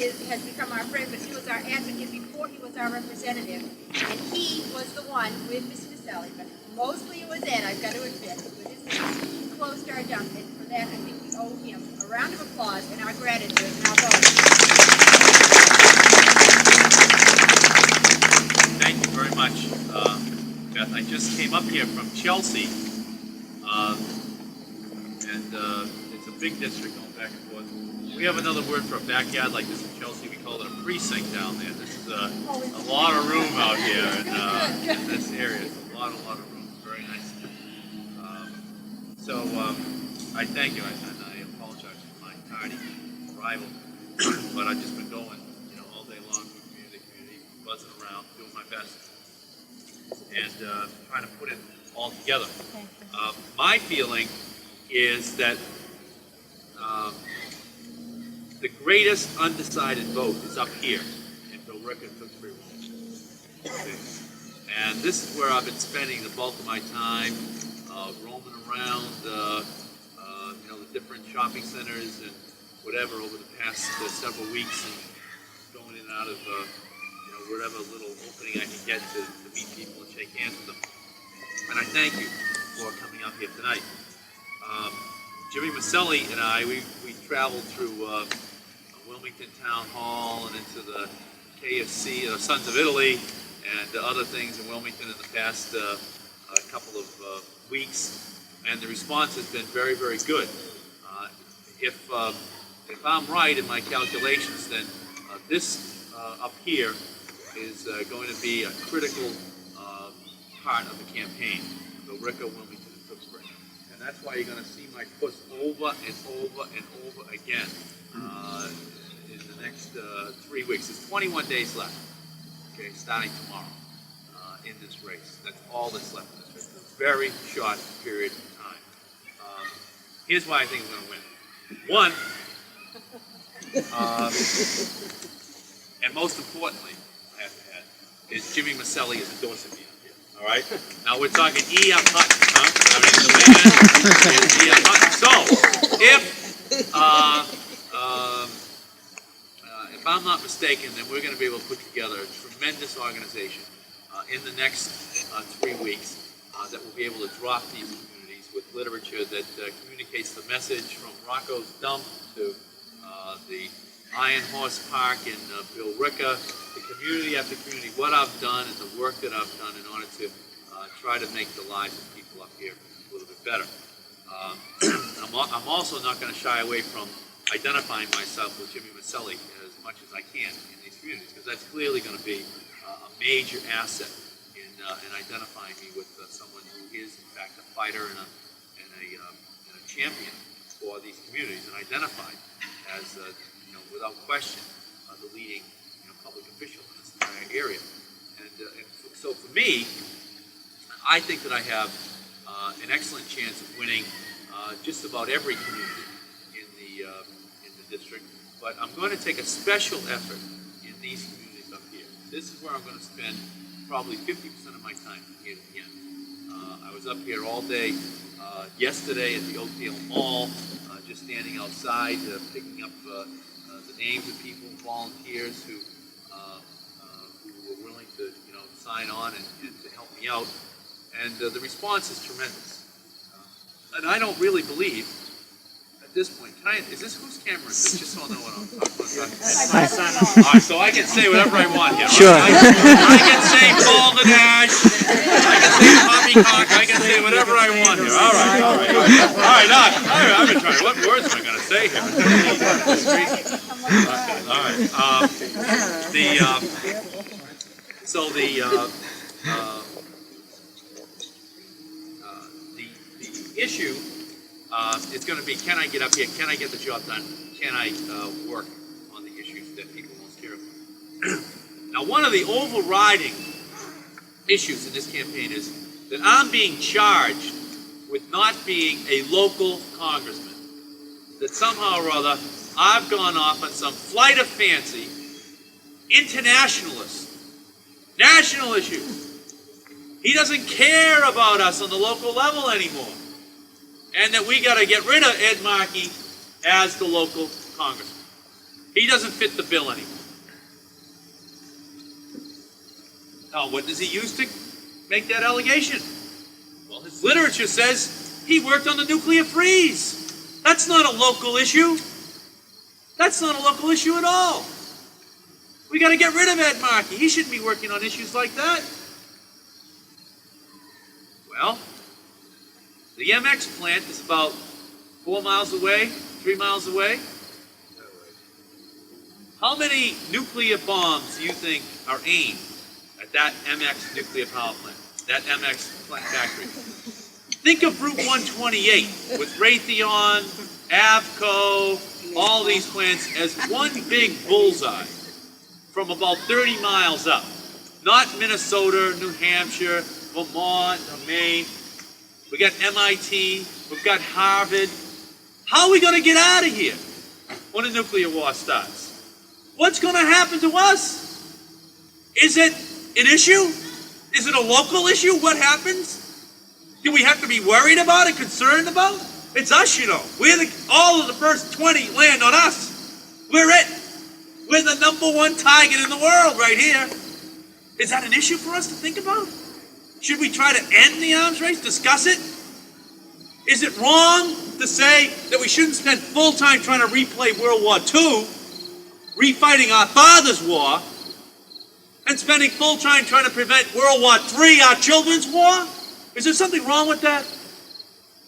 has become our friend, but he was our advocate before he was our representative. And he was the one with Mr. Maselli, but mostly it was Ed, I've got to admit, with his name. He closed our dump, and for that I think we owe him a round of applause and our gratitude and our vote. Thank you very much, Beth. I just came up here from Chelsea, and it's a big district going back and forth. We have another word for a backyard like this in Chelsea. We call it a precinct down there. This is a lot of room out here in this area. It's a lot of room. Very nice. I thank you, and I apologize for my tardy arrival, but I've just been going, all day long from community to community, buzzing around, doing my best, and trying to put it all together. My feeling is that the greatest undecided vote is up here in Billerica and Tewksbury. Okay. And this is where I've been spending the bulk of my time, roaming around, the different shopping centers and whatever over the past several weeks, and going in and out of whatever little opening I can get to meet people and shake hands with them. And I thank you for coming out here tonight. Jimmy Maselli and I, we traveled through Wilmington Town Hall and into the KFC, Sons of Italy, and other things in Wilmington in the past couple of weeks, and the response has been very, very good. If I'm right in my calculations, then this up here is going to be a critical part of the campaign, Billerica, Wilmington, and Tewksbury. And that's why you're going to see my push over and over and over again in the next 3 weeks. There's 21 days left, okay, starting tomorrow in this race. That's all that's left in this race. It's a very short period of time. Here's why I think I'm going to win. One, and most importantly, I have to add, is Jimmy Maselli is endorsing me up here. All right? Now we're talking E.F. Hutton, huh? I mean, the man is E.F. Hutton. So, if I'm not mistaken, then we're going to be able to put together a tremendous organization in the next 3 weeks that will be able to drop these communities with literature that communicates the message from Rocco's Dump to the Iron Horse Park in Billerica, the community after community, what I've done and the work that I've done in order to try to make the lives of people up here a little bit better. I'm also not going to shy away from identifying myself with Jimmy Maselli as much as I can in these communities, because that's clearly going to be a major asset in identifying me with someone who is, in fact, a fighter and a champion for these communities, and identified as, without question, the leading public official in this entire area. And so for me, I think that I have an excellent chance of winning just about every community in the district. But I'm going to take a special effort in these communities up here. This is where I'm going to spend probably 50% of my time from here to the end. I was up here all day yesterday at the Oakdale Mall, just standing outside, picking up the names of people, volunteers who were willing to, sign on and to help me out. And the response is tremendous. And I don't really believe, at this point, is this whose camera is this? Just so I know what I'm talking about. My son. All right, so I can say whatever I want here. Sure. Right? I can say Paul the Dash. I can say Poppycock. I can say whatever I want here. All right. Now, I've been trying. What words am I going to say here? All right. The issue is going to be, can I get up here? Can I get the job done? Can I work on the issues that people most care about? Now, one of the overriding issues in this campaign is that I'm being charged with not being a local congressman. That somehow or other, I've gone off on some flight of fancy, internationalist, national issue. He doesn't care about us on the local level anymore. And that we got to get rid of Ed Markey as the local congressman. He doesn't fit the bill anymore. Now, what does he use to make that allegation? Well, his literature says he worked on the nuclear freeze. That's not a local issue. That's not a local issue at all. We got to get rid of Ed Markey. He shouldn't be working on issues like that. Well, the MX plant is about 4 miles away, 3 miles away. How many nuclear bombs do you think are aimed at that MX nuclear power plant, that MX plant factory? Think of Route 128 with Raytheon, Avco, all these plants as one big bullseye from about 30 miles up. Not Minnesota, New Hampshire, Vermont, or Maine. We got MIT, we've got Harvard. How are we going to get out of here when a nuclear war starts? What's going to happen to us? Is it an issue? Is it a local issue? What happens? Do we have to be worried about it, concerned about? It's us, you know. All of the first 20 land on us. We're it. We're the #1 target in the world right here. Is that an issue for us to think about? Should we try to end the arms race, discuss it? Is it wrong to say that we shouldn't spend full time trying to replay World War II, refighting our father's war, and spending full time trying to prevent World War III, our children's war? Is there something wrong with that?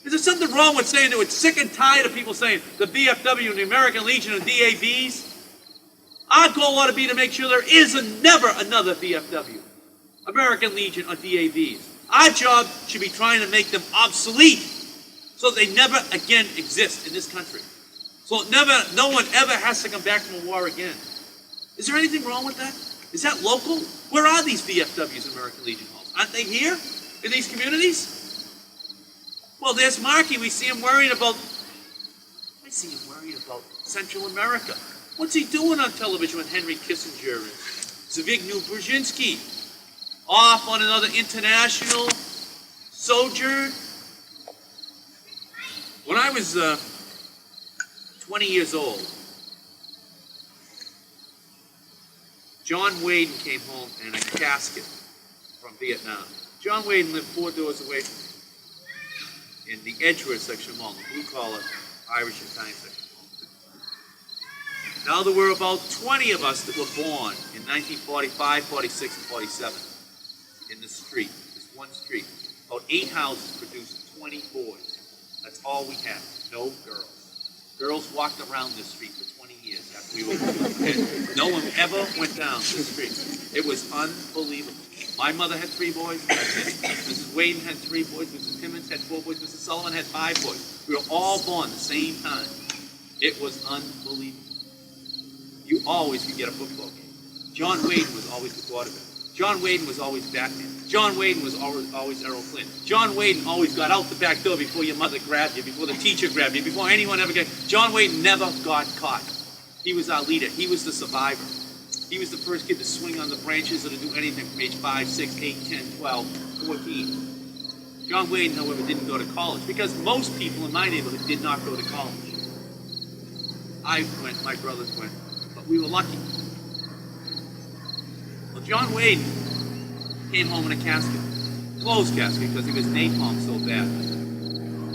Is there something wrong with saying that we're sick and tired of people saying the VFW and the American Legion and DAVs? Our goal ought to be to make sure there is never another VFW, American Legion, or DAVs. Our job should be trying to make them obsolete so they never again exist in this country. So no one ever has to come back from a war again. Is there anything wrong with that? Is that local? Where are these VFWs, American Legion halls? Aren't they here in these communities? Well, there's Markey. We see him worried about, Central America. What's he doing on television with Henry Kissinger and Zbigniew Brzezinski? Off on another international sojourn? When I was 20 years old, John Wayden came home in a casket from Vietnam. John Wayden lived 4 doors away from me in the Edgeworth section of Malton, the blue-collar Irish and Italian section of Malton. Now there were about 20 of us that were born in 1945, 46, and 47 in the street, this one street. About 8 houses produced 20 boys. That's all we had, no girls. Girls walked around this street for 20 years after we were born. And no one ever went down this street. It was unbelievable. My mother had 3 boys. That's it. Mrs. Wayden had 3 boys. Mrs. Timmons had 4 boys. Mrs. Sullivan had 5 boys. We were all born the same time. It was unbelievable. You always could get a football game. John Wayden was always the quarterback. John Wayden was always Batman. John Wayden was always Errol Flynn. John Wayden always got out the back door before your mother grabbed you, before the teacher grabbed you, before anyone ever got. John Wayden never got caught. He was our leader. He was the survivor. He was the first kid to swing on the branches or to do anything from age 5, 6, 8, 10, 12, 14. John Wayden, however, didn't go to college because most people in my neighborhood did not go to college. I went, my brothers went, but we were lucky. Well, John Wayden came home in a casket, closed casket, because he was napalm so bad.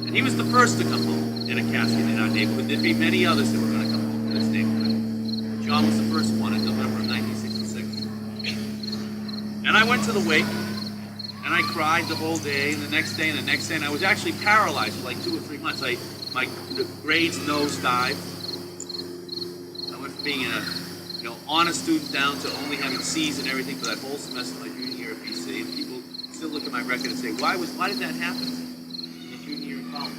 And he was the first to come home in a casket in our neighborhood. There'd be many others that were going to come home in this neighborhood. John was the first one in November of 1966. And I went to the wake, and I cried the whole day, and the next day, and the next day, and I was actually paralyzed for like 2 or 3 months. My grades nosedived. I went from being a honor student down to only having C's and everything for that whole semester my junior year at BC. And people still look at my record and say, why did that happen in your junior year in college?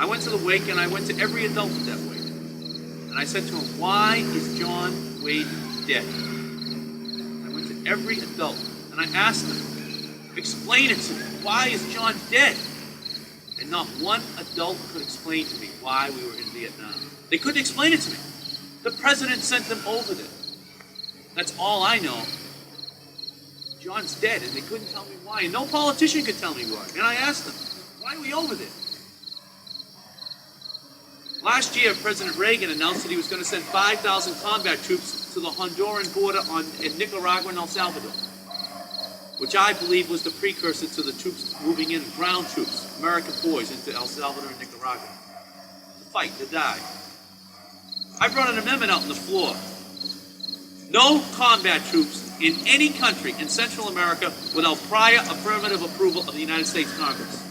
I went to the wake, and I went to every adult at that wake. And I said to him, why is John Wayden dead? I went to every adult, and I asked them, explain it to me. Why is John dead? And not one adult could explain to me why we were in Vietnam. They couldn't explain it to me. The president sent them over there. That's all I know. John's dead, and they couldn't tell me why. And no politician could tell me why. And I asked them, why are we over there? Last year, President Reagan announced that he was going to send 5,000 combat troops to the Honduran border in Nicaragua and El Salvador, which I believe was the precursor to the troops moving in, ground troops, American boys, into El Salvador and Nicaragua, to fight, to die. I brought an amendment out on the floor. No combat troops in any country in Central America without prior affirmative approval of the United States Congress.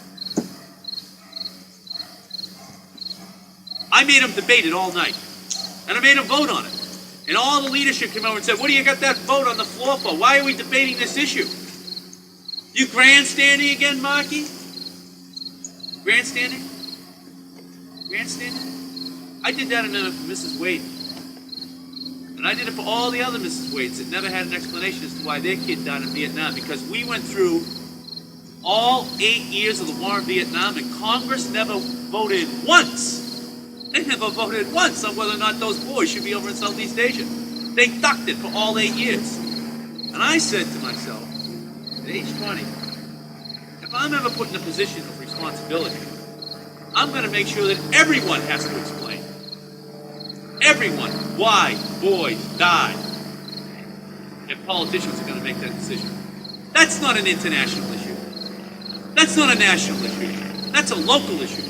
I made them debate it all night, and I made them vote on it. And all the leadership came over and said, what do you got that vote on the floor for? Why are we debating this issue? You grandstanding again, Markey? Grandstanding? Grandstanding? I did that amendment for Mrs. Wade. And I did it for all the other Mrs. Wades that never had an explanation as to why their kid died in Vietnam, because we went through all 8 years of the war in Vietnam, and Congress never voted once. They never voted once on whether or not those boys should be over in Southeast Asia. They ducked it for all 8 years. And I said to myself, at age 20, if I'm ever put in a position of responsibility, I'm going to make sure that everyone has to explain. Everyone, why boys died. And politicians are going to make that decision. That's not an international issue. That's not a national issue. That's a local issue.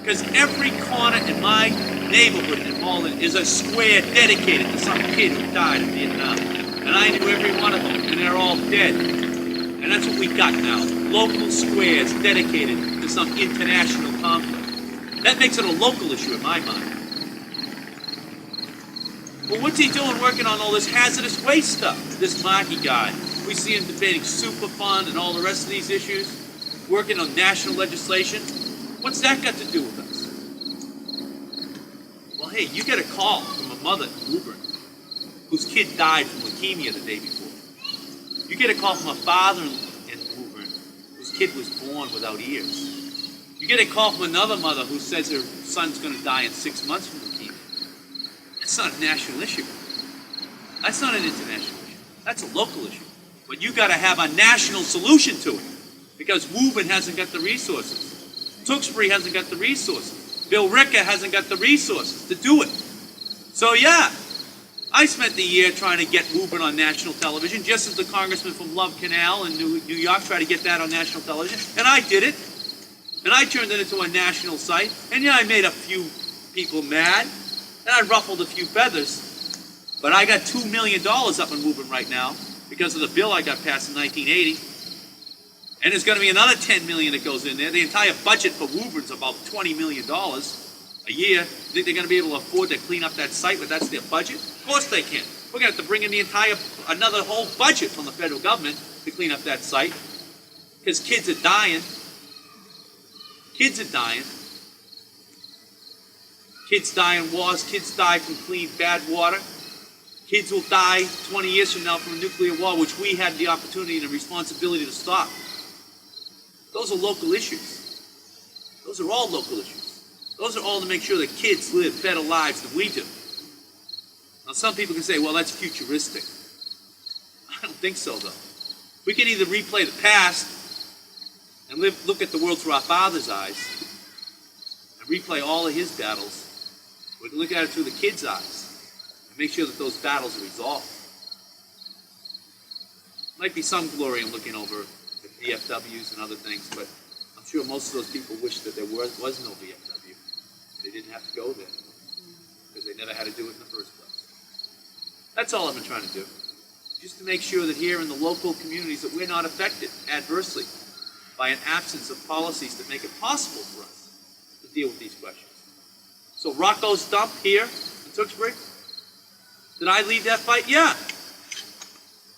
Because every corner in my neighborhood in Malden is a square dedicated to some kid who died in Vietnam. And I knew every one of them, and they're all dead. And that's what we got now. Local squares dedicated to some international conflict. That makes it a local issue in my mind. Well, what's he doing working on all this hazardous waste stuff? This Markey guy. We see him debating Superfund and all the rest of these issues, working on national legislation. What's that got to do with us? Well, hey, you get a call from a mother in Woburn whose kid died from leukemia the day before. You get a call from a father in Woburn whose kid was born without ears. You get a call from another mother who says her son's going to die in 6 months from leukemia. That's not a national issue. That's not an international issue. That's a local issue. But you got to have a national solution to it, because Woburn hasn't got the resources. Tewksbury hasn't got the resources. Bill Ricker hasn't got the resources to do it. So yeah, I spent the year trying to get Woburn on national television, just as the congressman from Love Canal in New York tried to get that on national television. And I did it. And I turned it into a national site. And yeah, I made a few people mad. And I ruffled a few feathers. But I got $2 million up in Woburn right now because of the bill I got passed in 1980. And there's going to be another $10 million that goes in there. The entire budget for Woburn's about $20 million a year. You think they're going to be able to afford to clean up that site, but that's their budget? Of course they can. We're going to have to bring in another whole budget from the federal government to clean up that site. Because kids are dying. Kids are dying. Kids die in wars. Kids die from clean, bad water. Kids will die 20 years from now from a nuclear war, which we had the opportunity and the responsibility to stop. Those are local issues. Those are all local issues. Those are all to make sure that kids live better lives than we do. Now, some people can say, well, that's futuristic. I don't think so, though. We can either replay the past and look at the world through our Father's eyes and replay all of his battles. We can look at it through the kids' eyes and make sure that those battles are resolved. Might be some glory in looking over VFWs and other things, but I'm sure most of those people wish that there was no VFW. They didn't have to go there because they never had to do it in the first place. That's all I've been trying to do, just to make sure that here in the local communities that we're not affected adversely by an absence of policies that make it possible for us to deal with these questions. So Rocco's dump here in Tewksbury, did I lead that fight? Yeah.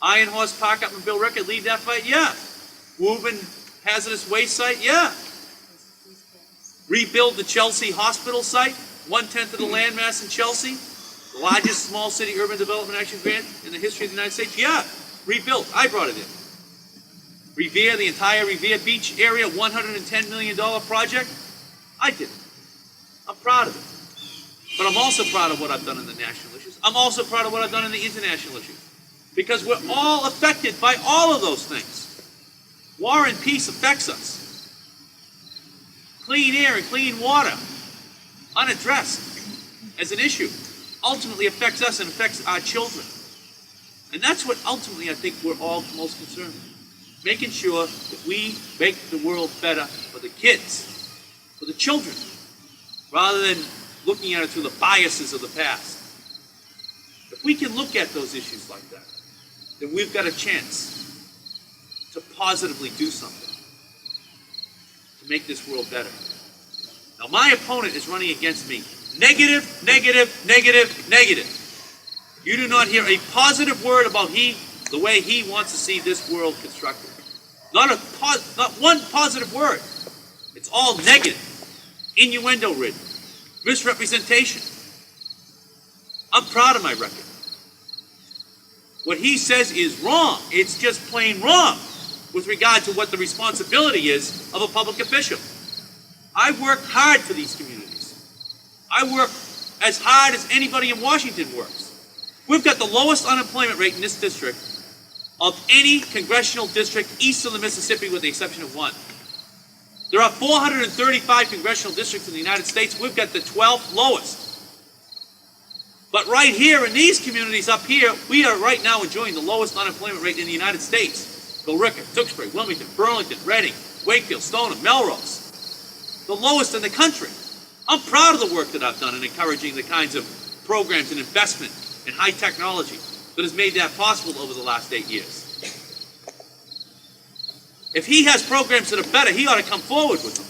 Iron Horse Park up in Bill Ricker, lead that fight? Yeah. Woburn hazardous waste site? Yeah. Rebuild the Chelsea hospital site, 1/10 of the landmass in Chelsea, the largest small city urban development action grant in the history of the United States? Yeah. Rebuilt. I brought it in. Revere, the entire Revere Beach area, $110 million project? I did it. I'm proud of it. But I'm also proud of what I've done in the national issues. I'm also proud of what I've done in the international issues. Because we're all affected by all of those things. War and peace affects us. Clean air and clean water unaddressed as an issue, ultimately affects us and affects our children. And that's what ultimately I think we're all most concerned with. Making sure that we make the world better for the kids, for the children, rather than looking at it through the biases of the past. If we can look at those issues like that, then we've got a chance to positively do something to make this world better. Now, my opponent is running against me. Negative, negative, negative, negative. You do not hear a positive word about the way he wants to see this world constructed. Not one positive word. It's all negative, innuendo-ridden, misrepresentation. I'm proud of my record. What he says is wrong. It's just plain wrong with regard to what the responsibility is of a public official. I work hard for these communities. I work as hard as anybody in Washington works. We've got the lowest unemployment rate in this district of any congressional district east of the Mississippi, with the exception of one. There are 435 congressional districts in the United States. We've got the 12th lowest. But right here in these communities up here, we are right now enjoying the lowest unemployment rate in the United States. Billerica, Tewksbury, Wilmington, Burlington, Reading, Wakefield, Stoneham, Melrose. The lowest in the country. I'm proud of the work that I've done in encouraging the kinds of programs and investment in high technology that has made that possible over the last 8 years. If he has programs that are better, he ought to come forward with them.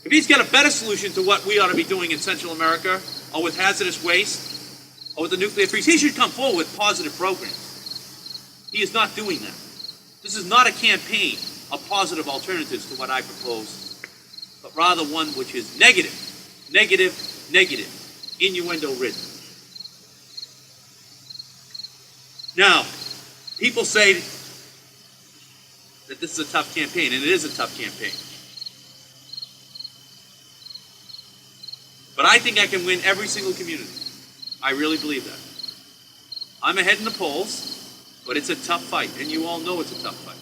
If he's got a better solution to what we ought to be doing in Central America, or with hazardous waste, or with the nuclear freeze, he should come forward with positive programs. He is not doing that. This is not a campaign of positive alternatives to what I propose, but rather one which is negative, negative, negative, innuendo-ridden. Now, people say that this is a tough campaign, and it is a tough campaign. But I think I can win every single community. I really believe that. I'm ahead in the polls, but it's a tough fight, and you all know it's a tough fight.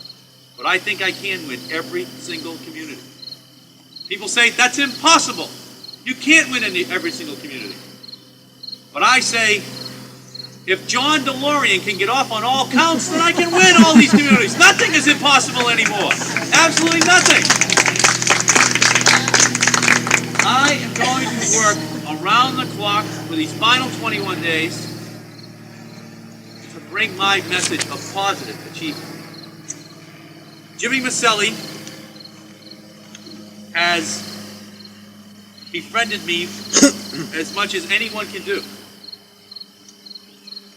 But I think I can win every single community. People say, that's impossible. You can't win in every single community. But I say, if John DeLorean can get off on all counts, then I can win all these communities. Nothing is impossible anymore. Absolutely nothing. I am going to work around the clock for these final 21 days to bring my message of positive achievement. Jimmy Maselli has befriended me as much as anyone can do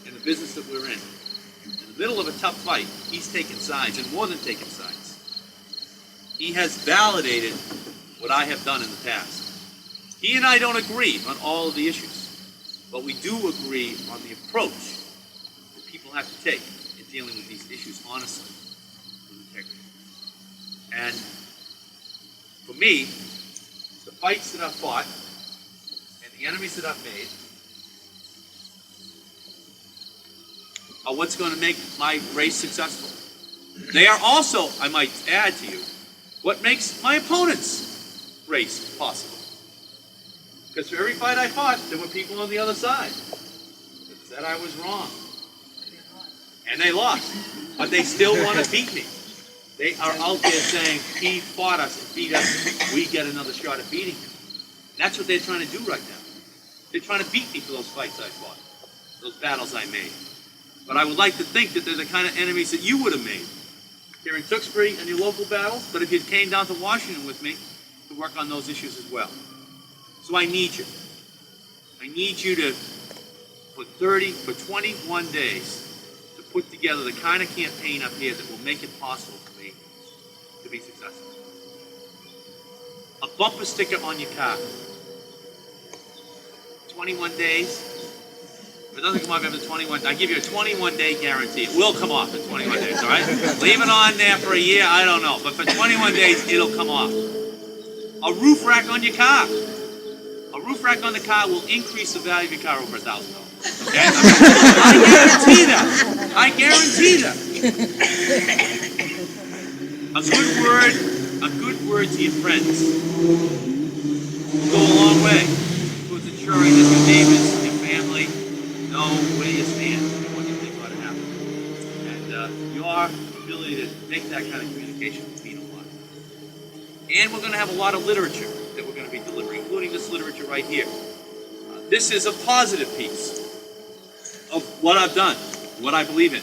in the business that we're in. In the middle of a tough fight, he's taken sides, and more than taken sides. He has validated what I have done in the past. He and I don't agree on all of the issues, but we do agree on the approach that people have to take in dealing with these issues honestly, with integrity. And for me, the fights that I've fought and the enemies that I've made are what's going to make my race successful. They are also, I might add to you, what makes my opponent's race possible. Because for every fight I fought, there were people on the other side that said I was wrong. And they lost. But they still want to beat me. They are out there saying, he fought us and beat us. We get another shot at beating him. And that's what they're trying to do right now. They're trying to beat me for those fights I fought, those battles I made. But I would like to think that they're the kind of enemies that you would have made here in Tewksbury and your local battles, but if you came down to Washington with me to work on those issues as well. So I need you. I need you to, for 21 days, to put together the kind of campaign up here that will make it possible for me to be successful. A bumper sticker on your car. 21 days. If it doesn't come off after 21, I give you a 21-day guarantee. It will come off in 21 days, all right? Leave it on there for a year, I don't know. But for 21 days, it'll come off. A roof rack on your car. A roof rack on the car will increase the value of your car over $1,000. Okay? I guarantee that. I guarantee that. A good word to your friends will go a long way. ensuring that your neighbors, your family know where you stand and what you think ought to happen. And your ability to make that kind of communication will mean a lot. And we're going to have a lot of literature that we're going to be delivering, including this literature right here. This is a positive piece of what I've done, what I believe in.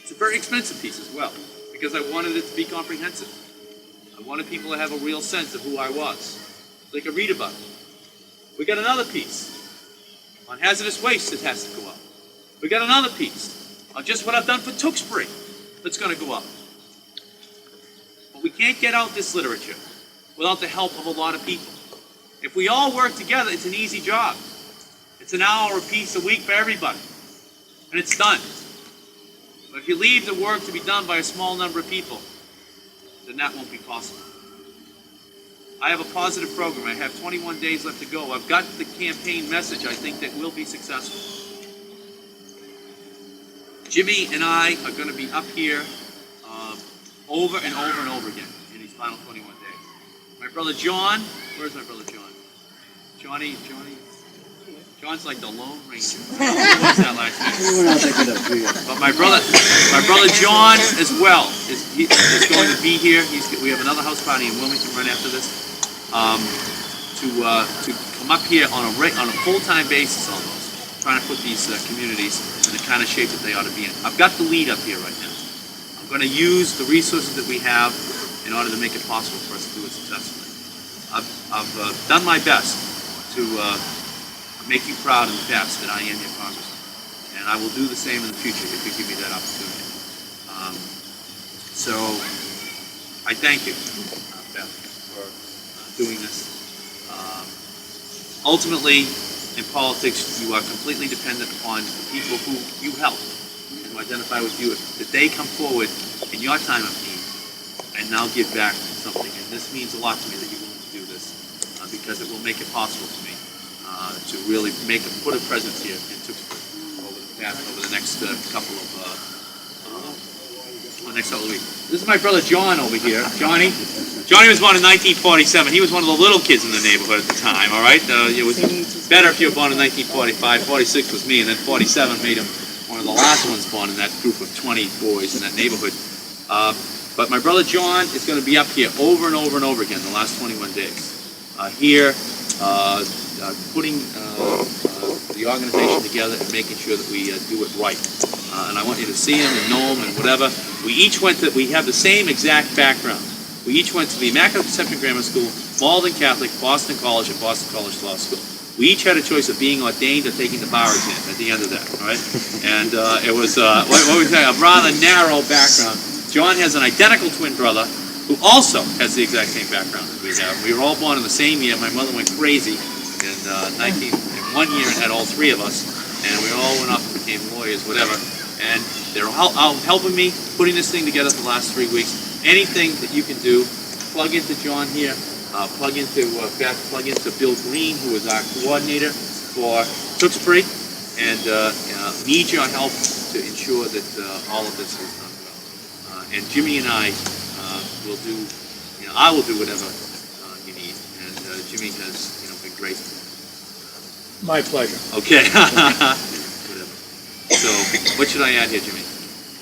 It's a very expensive piece as well, because I wanted it to be comprehensive. I wanted people to have a real sense of who I was. They could read about it. We got another piece on hazardous waste that has to go up. We got another piece on just what I've done for Tewksbury that's going to go up. But we can't get out this literature without the help of a lot of people. If we all work together, it's an easy job. It's an hour apiece a week for everybody. And it's done. But if you leave the work to be done by a small number of people, then that won't be possible. I have a positive program. I have 21 days left to go. I've got the campaign message, I think, that will be successful. Jimmy and I are going to be up here over and over and over again in these final 21 days. My brother John, where's my brother John? Johnny, John's like the Lone Ranger. What's that last name? But my brother John as well is going to be here. We have another house party in Wilmington right after this. To come up here on a full-time basis almost, trying to put these communities in the kind of shape that they ought to be in. I've got the lead up here right now. I'm going to use the resources that we have in order to make it possible for us to do it successfully. I've done my best to make you proud in the past that I am your congressman, and I will do the same in the future if you give me that opportunity. So I thank you, Beth, for doing this. Ultimately, in politics, you are completely dependent upon the people who you help and who identify with you, that they come forward in your time of need and now give back something. And this means a lot to me that you're willing to do this, because it will make it possible for me to really put a presence here in Tewksbury over the next couple of weeks. This is my brother John over here. Johnny was born in 1947. He was one of the little kids in the neighborhood at the time, all right? It was better if you were born in 1945. 46 was me, and then 47 made him one of the last ones born in that group of 20 boys in that neighborhood. But my brother John is going to be up here over and over and over again the last 21 days. Putting the organization together and making sure that we do it right. And I want you to see him and know him and whatever. We have the same exact background. We each went to the Immaculate Conception Grammar School, Malden Catholic, Boston College, and Boston College Law School. We each had a choice of being ordained or taking the bar exam at the end of that, all right? And it was a rather narrow background. John has an identical twin brother who also has the exact same background as we have. We were all born in the same year. My mother went crazy in 1 year and had all three of us, and we all went off and became lawyers, whatever. And they're out helping me putting this thing together for the last 3 weeks. Anything that you can do, plug into John here, plug into Beth, plug into Bill Green, who is our coordinator for Tewksbury, and need your help to ensure that all of this is done well. And Jimmy and I will do, I will do whatever you need. And Jimmy has, been great. My pleasure. Okay. Whatever. So, what should I add here, Jimmy?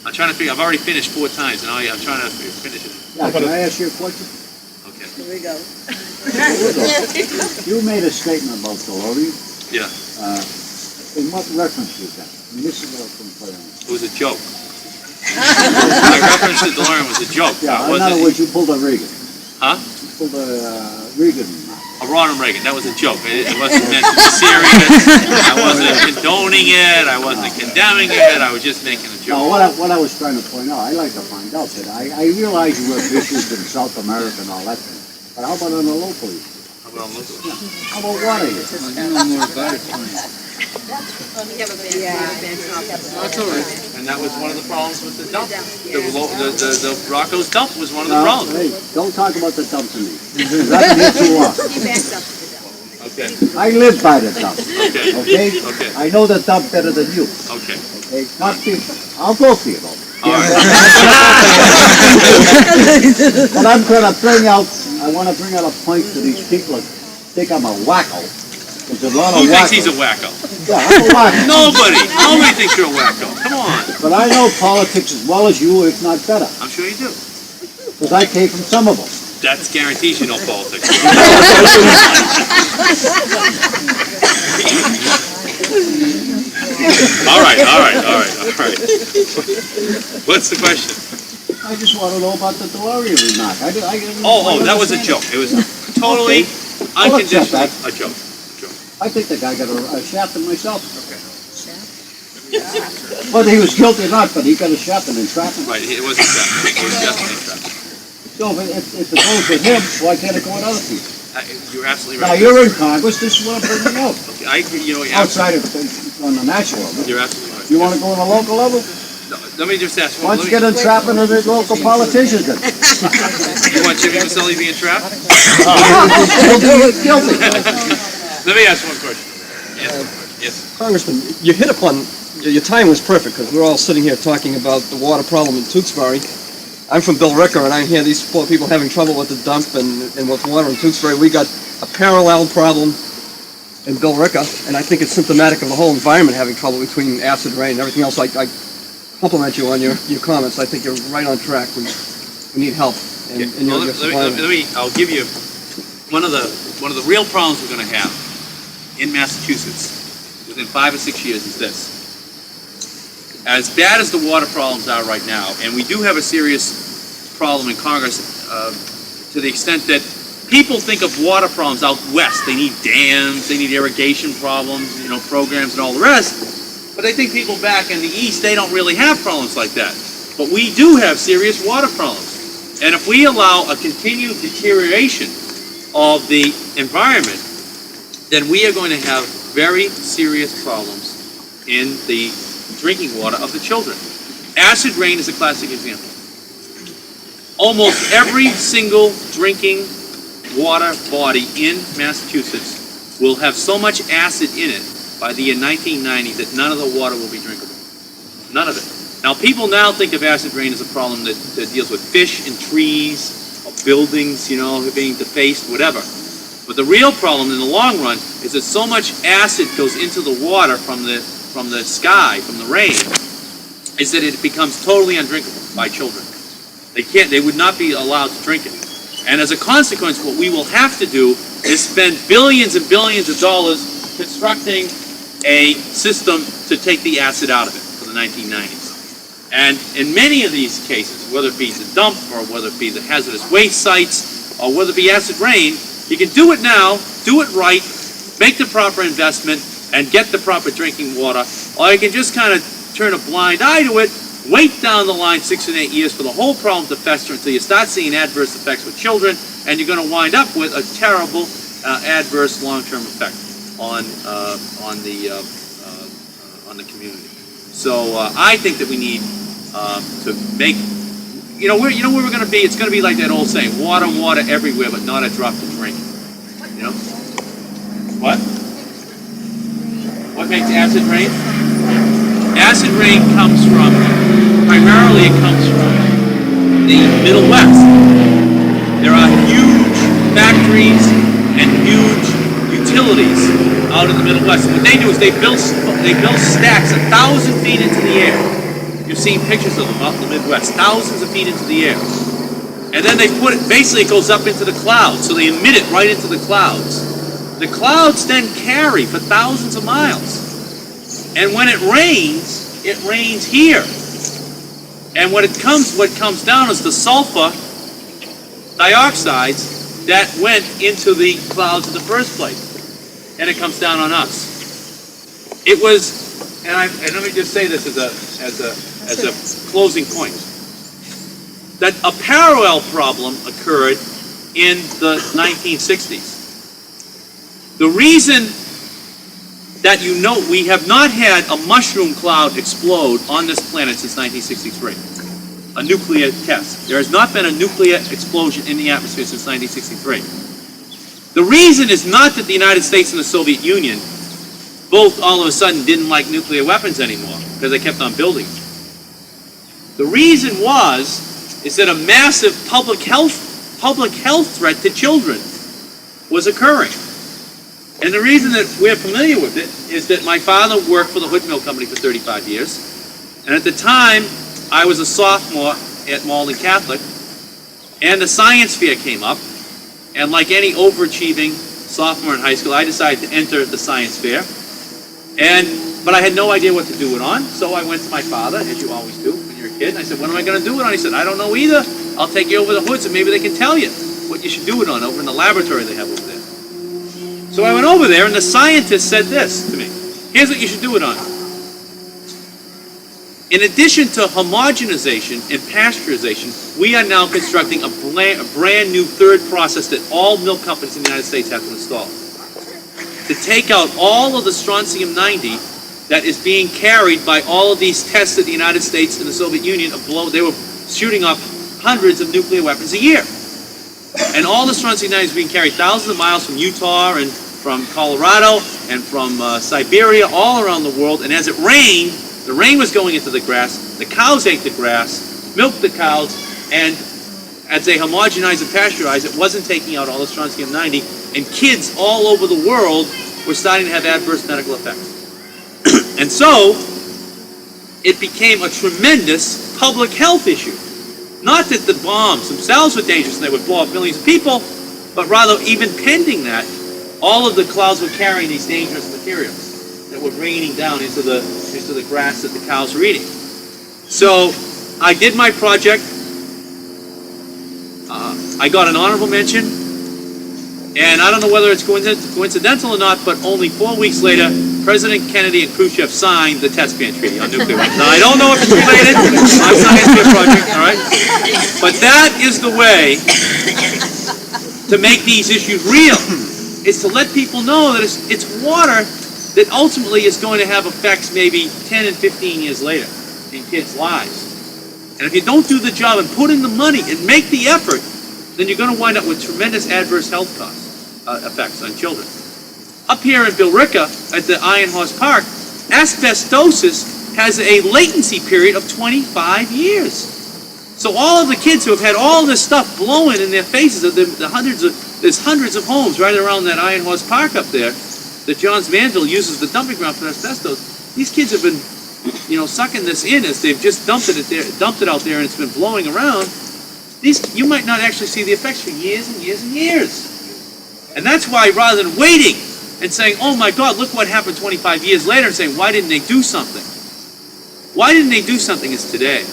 I'm trying to figure. I've already finished 4 times, and I'm trying to finish it. Yeah, can I ask you a question? Okay. Here we go. You made a statement about DeLorean. Yeah. In what reference was that? I mean, this is what I'm playing. It was a joke. My reference to DeLorean was a joke. Yeah, in other words, you pulled a Reagan. Huh? You pulled a Reagan. A Ronald Reagan. That was a joke. It wasn't meant to be serious. I wasn't condoning it. I wasn't condemning it. I was just making a joke. No, what I was trying to point out, I like to find out that I realize you have issues in South America and all that thing. But how about on the local issue? How about on local? How about water issue? That's all right. And that was one of the problems with the dump. The Rocco's dump was one of the problems. Hey, don't talk about the dump to me. That makes you want. He backs up to the dump. Okay. I live by the dump. Okay. Okay? Okay. I know the dump better than you. Okay. Okay? Not you. I'll go for you though. All right. But I'm going to bring out, I want to bring out a point to these people that think I'm a wacko. There's a lot Who of thinks he's a wackos. wacko? Yeah, I'm a wacko. Nobody thinks you're a wacko. Come on. But I know politics as well as you, if not better, I'm sure you do. because I came from some of them. That guarantees you know politics. All right. What's the question? I just want to know about the DeLorean remark. Oh, that was a joke. It was totally I'll accept unconditional. that. A joke. I think the guy got a shaft in myself. Okay. Whether he was guilty or not, but he got a shaft in entrapment. Right, it wasn't that. It was definitely a trap. So if it goes with him, why can't it go with other people? You're absolutely Now, right. you're in Congress, this is what I'm bringing out. Okay, I agree, you're Outside of, on the national level. You're absolutely right. You want to go on a local level? No, let me just ask Why don't you get entrapping of the local politicians then? You want Jimmy Maselli being trapped? Guilty. Let me ask one question. Yes. Congressman, you hit upon, your time was perfect, because we're all sitting here talking about the water problem in Tewksbury. I'm from Bill Ricker, and I hear these poor people having trouble with the dump and with water in Tewksbury. We got a parallel problem in Bill Ricker, and I think it's symptomatic of the whole environment having trouble between acid rain and everything else. I compliment you on your comments. I think you're right on track. We need help. And, Yeah. Well, I'll give you one of the real problems we're going to have in Massachusetts within 5 or 6 years is this. As bad as the water problems are right now, and we do have a serious problem in Congress to the extent that people think of water problems out west. They need dams, they need irrigation problems, programs and all the rest. But I think people back in the east, they don't really have problems like that. But we do have serious water problems. And if we allow a continued deterioration of the environment, then we are going to have very serious problems in the drinking water of the children. Acid rain is a classic example. Almost every single drinking water body in Massachusetts will have so much acid in it by the year 1990 that none of the water will be drinkable. None of it. Now, people now think of acid rain as a problem that deals with fish and trees, or buildings, being defaced, whatever. But the real problem in the long run is that so much acid goes into the water from the sky, from the rain, is that it becomes totally undrinkable by children. They would not be allowed to drink it. And as a consequence, what we will have to do is spend billions and billions of dollars constructing a system to take the acid out of it for the 1990s. And in many of these cases, whether it be the dump or whether it be the hazardous waste sites or whether it be acid rain, you can do it now, do it right, make the proper investment, and get the proper drinking water, or you can just kind of turn a blind eye to it, wait down the line 6 and 8 years for the whole problem to fester until you start seeing adverse effects with children, and you're going to wind up with a terrible adverse long-term effect on the community. So I think that we need to make, where we're going to be. It's going to be like that old saying: water, water everywhere, but not a drop to drink. What? What makes acid rain? Acid rain comes from, primarily it comes from the Middle West. There are huge factories and huge utilities out in the Middle West. And what they do is they build stacks 1,000 feet into the air. You've seen pictures of them out in the Midwest, thousands of feet into the air. And then they put it, basically it goes up into the clouds, so they emit it right into the clouds. The clouds then carry for thousands of miles. And when it rains here. And what comes down is the sulfur dioxides that went into the clouds in the first place. And it comes down on us. It was, and let me just say this as a closing point, that a parallel problem occurred in the 1960s. The reason that we have not had a mushroom cloud explode on this planet since 1963, a nuclear test. There has not been a nuclear explosion in the atmosphere since 1963. The reason is not that the United States and the Soviet Union both all of a sudden didn't like nuclear weapons anymore because they kept on building them. The reason is that a massive public health threat to children was occurring. And the reason that we're familiar with it is that my father worked for the Hood Mill Company for 35 years. And at the time, I was a sophomore at Malden Catholic, and the science fair came up. And like any overachieving sophomore in high school, I decided to enter the science fair. But I had no idea what to do it on, so I went to my father, as you always do when you're a kid, and I said, what am I going to do it on? He said, I don't know either. I'll take you over the hoods and maybe they can tell you what you should do it on over in the laboratory they have over there. So I went over there and the scientist said this to me. Here's what you should do it on. In addition to homogenization and pasteurization, we are now constructing a brand new third process that all milk companies in the United States have to install. To take out all of the strontium-90 that is being carried by all of these tests that the United States and the Soviet Union they were shooting off hundreds of nuclear weapons a year. And all the strontium-90 is being carried thousands of miles from Utah and from Colorado and from Siberia, all around the world. And as it rained, the rain was going into the grass, the cows ate the grass, milked the cows, and as they homogenized and pasteurized, it wasn't taking out all the strontium-90, and kids all over the world were starting to have adverse medical effects. And so, it became a tremendous public health issue. Not that the bombs themselves were dangerous and they would blow up millions of people, but rather, even pending that, all of the clouds were carrying these dangerous materials that were raining down into the grass that the cows were eating. So, I did my project. I got an honorable mention. And I don't know whether it's coincidental or not, but only 4 weeks later, President Kennedy and Khrushchev signed the test ban treaty on nuclear weapons. Now, I don't know if it's related to my science fair project, all right? But that is the way to make these issues real, is to let people know that it's water that ultimately is going to have effects maybe 10 and 15 years later in kids' lives. And if you don't do the job and put in the money and make the effort, then you're going to wind up with tremendous adverse health effects on children. Up here in Billerica at the Iron Horse Park, asbestosis has a latency period of 25 years. So all of the kids who have had all this stuff blowing in their faces, there's hundreds of homes right around that Iron Horse Park up there that Johns Manville uses the dumping ground for asbestos. These kids have been, sucking this in as they've just dumped it out there, and it's been blowing around. You might not actually see the effects for years and years and years. And that's why, rather than waiting and saying, oh my God, look what happened 25 years later, and saying, why didn't they do something? Why didn't they do something is today.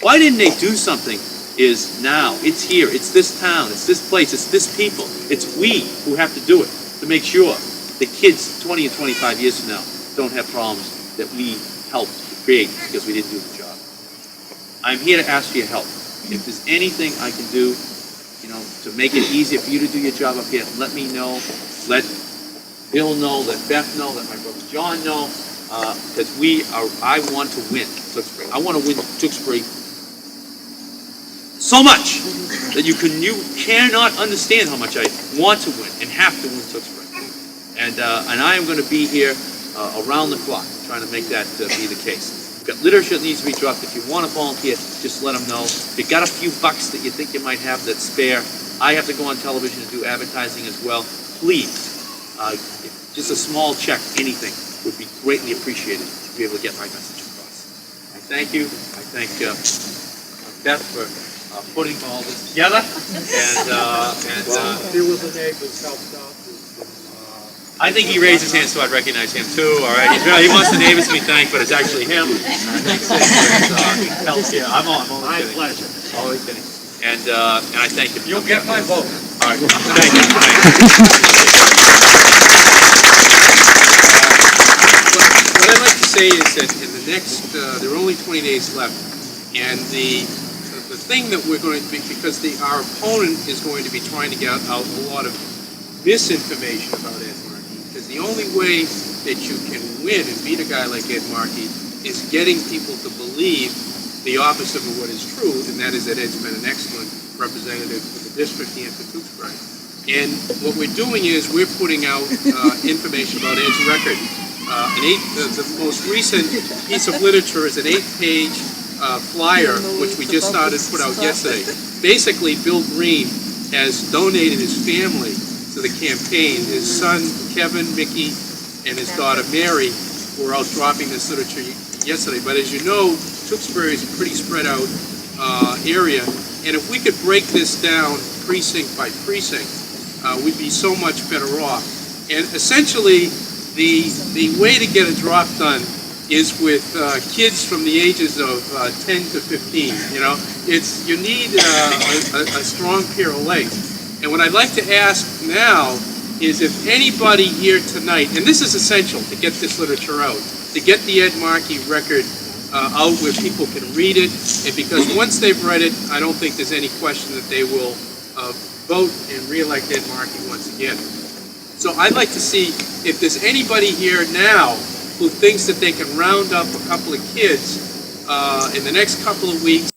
Why didn't they do something is now. It's here. It's this town. It's this place. It's this people. It's we who have to do it to make sure that kids 20 and 25 years from now don't have problems that we helped create because we didn't do the job. I'm here to ask for your help. If there's anything I can do, to make it easier for you to do your job up here, let me know. Let Bill know. Let Beth know. Let my brother John know. Because I want to win Tewksbury. I want to win Tewksbury so much that you cannot understand how much I want to win and have to win Tewksbury. And I am going to be here around the clock trying to make that be the case. Got literature that needs to be dropped. If you want to volunteer, just let them know. If you got a few bucks that you think you might have that's spare, I have to go on television and do advertising as well. Please, just a small check, anything, would be greatly appreciated to be able to get my message across. I thank you. I thank Beth for putting all this together. There was a neighbor's helped out. I think he raised his hand so I'd recognize him too. All right, he wants the neighbors to be thanked, but it's actually him. I'm only My kidding. pleasure. Always kidding. And I thank you. You'll get my vote. All right, thank you. What I'd like to say is that in the next, there are only 20 days left, and the thing that we're going to be, because our opponent is going to be trying to get out a lot of misinformation about Ed Markey, because the only way that you can win and beat a guy like Ed Markey is getting people to believe the opposite of what is true, and that is that Ed's been an excellent representative for the district and for Tewksbury. And what we're doing is we're putting out information about Ed's record. The most recent piece of literature is an 8-page flyer, which we just started to put out yesterday. Basically, Bill Green has donated his family to the campaign. His son, Kevin, Mickey, and his daughter, Mary, were out dropping this literature yesterday. But as you know, Tewksbury is a pretty spread out area, and if we could break this down precinct by precinct, we'd be so much better off. And essentially, the way to get a drop done is with kids from the ages of 10 to 15. You know, you need a strong pair of legs. And what I'd like to ask now is if anybody here tonight, and this is essential to get this literature out, to get the Ed Markey record out where people can read it, and because once they've read it, I don't think there's any question that they will vote and re-elect Ed Markey once again. So I'd like to see if there's anybody here now who thinks that they can round up a couple of kids in the next couple of weeks.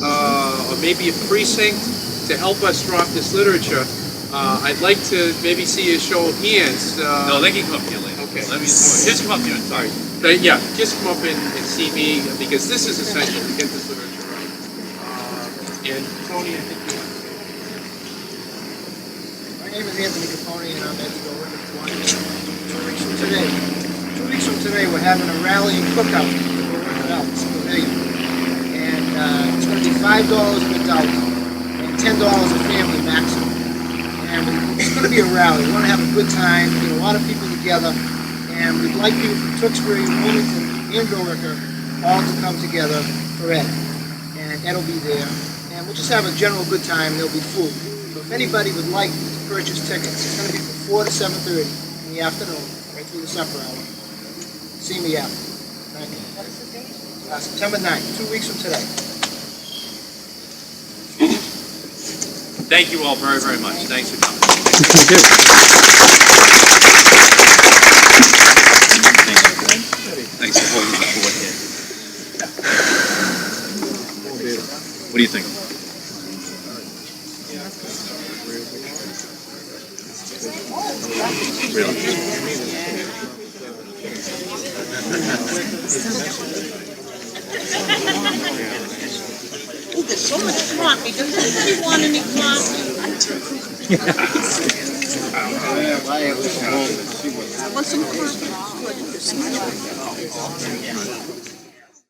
Or maybe a precinct to help us drop this literature. I'd like to maybe see a show of hands. No, they can come up here later. Okay. Let me just come up here and talk. Yeah, just come up and see me, because this is essential to get this literature out. And Tony, I think you want to say. My name is Anthony Capone, and I'm Ed's Go-Worker 2 weeks from today, we're having a rally and cookout at the Go-Worker Out, it's Pavilion. And it's going to be $5 an adult and $10 a family maximum. And it's going to be a rally. We want to have a good time, get a lot of people together, and we'd like people from Tewksbury, Wilmington, and Go-Worker all to come together for Ed. And Ed will be there. And we'll just have a general good time. There'll be food. So if anybody would like to purchase tickets, it's going to be from 4 to 7:30 in the afternoon, right through the supper hour. See me after. Thank you. September 9th, 2 weeks from today. Thank you all very, very much. Thanks for coming. Thank you. Thanks for holding the board here. What do you think? Oh, there's so much coffee. Does anybody want any coffee? Want some coffee?